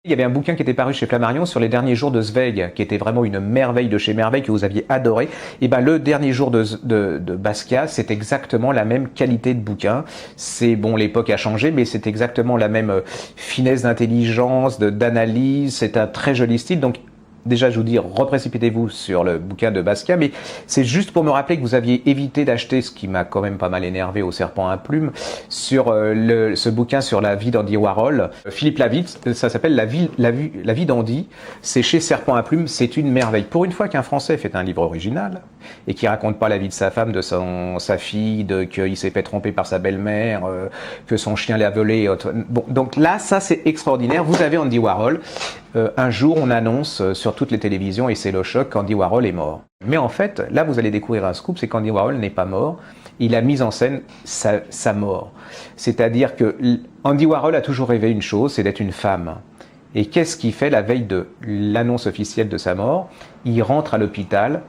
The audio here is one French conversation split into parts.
Il y avait un bouquin qui était paru chez Flammarion sur les derniers jours de Zweig, qui était vraiment une merveille de chez merveille que vous aviez adoré. Et ben le dernier jour de Basquiat, c'est exactement la même qualité de bouquin. C'est bon, l'époque a changé, mais c'est exactement la même finesse d'intelligence, d'analyse. C'est un très joli style. Donc déjà, je vous dis, reprécipitez-vous sur le bouquin de Basquiat, mais c'est juste pour me rappeler que vous aviez évité d'acheter, ce qui m'a quand même pas mal énervé au serpent à plumes, sur ce bouquin sur la vie d'Andy Warhol. Philippe Lavitte, ça s'appelle la vie d'Andy. C'est chez Serpent à plumes, c'est une merveille. Pour une fois qu'un Français fait un livre original et qui raconte pas la vie de sa femme, de sa fille, qu'il s'est fait tromper par sa belle-mère, que son chien l'a volé. Bon, donc là, ça c'est extraordinaire. Vous avez Andy Warhol. Un jour, on annonce sur toutes les télévisions, et c'est le choc, qu'Andy Warhol est mort. Mais en fait, là, vous allez découvrir un scoop, c'est qu'Andy Warhol n'est pas mort. Il a mis en scène sa mort. C'est-à-dire que Andy Warhol a toujours rêvé une chose, c'est d'être une femme. Et qu'est-ce qu'il fait la veille de l'annonce officielle de sa mort? Il rentre à l'hôpital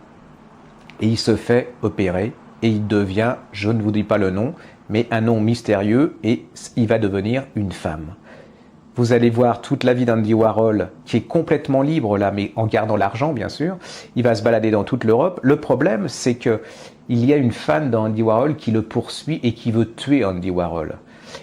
et il se fait opérer et il devient, je ne vous dis pas le nom, mais un nom mystérieux, et il va devenir une femme. Vous allez voir toute la vie d'Andy Warhol, qui est complètement libre là, mais en gardant l'argent, bien sûr. Il va se balader dans toute l'Europe. Le problème, c'est que il y a une fan d'Andy Warhol qui le poursuit et qui veut tuer Andy Warhol.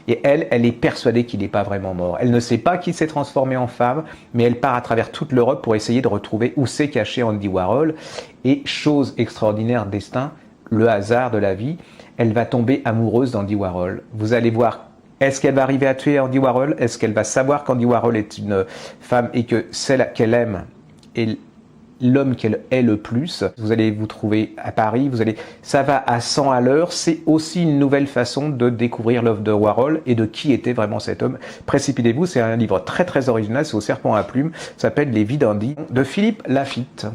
Et elle est persuadée qu'il n'est pas vraiment mort. Elle ne sait pas qu'il s'est transformé en femme, mais elle part à travers toute l'Europe pour essayer de retrouver où s'est caché Andy Warhol. Et chose extraordinaire, destin, le hasard de la vie, elle va tomber amoureuse d'Andy Warhol. Vous allez voir. Est-ce qu'elle va arriver à tuer Andy Warhol? Est-ce qu'elle va savoir qu'Andy Warhol est une femme et que celle qu'elle aime est l'homme qu'elle est le plus? Vous allez vous trouver à Paris, ça va à 100 à l'heure. C'est aussi une nouvelle façon de découvrir l'œuvre de Warhol et de qui était vraiment cet homme. Précipitez-vous, c'est un livre très très original, c'est au serpent à plumes, ça s'appelle Les vies d'Andy, de Philippe Lafitte.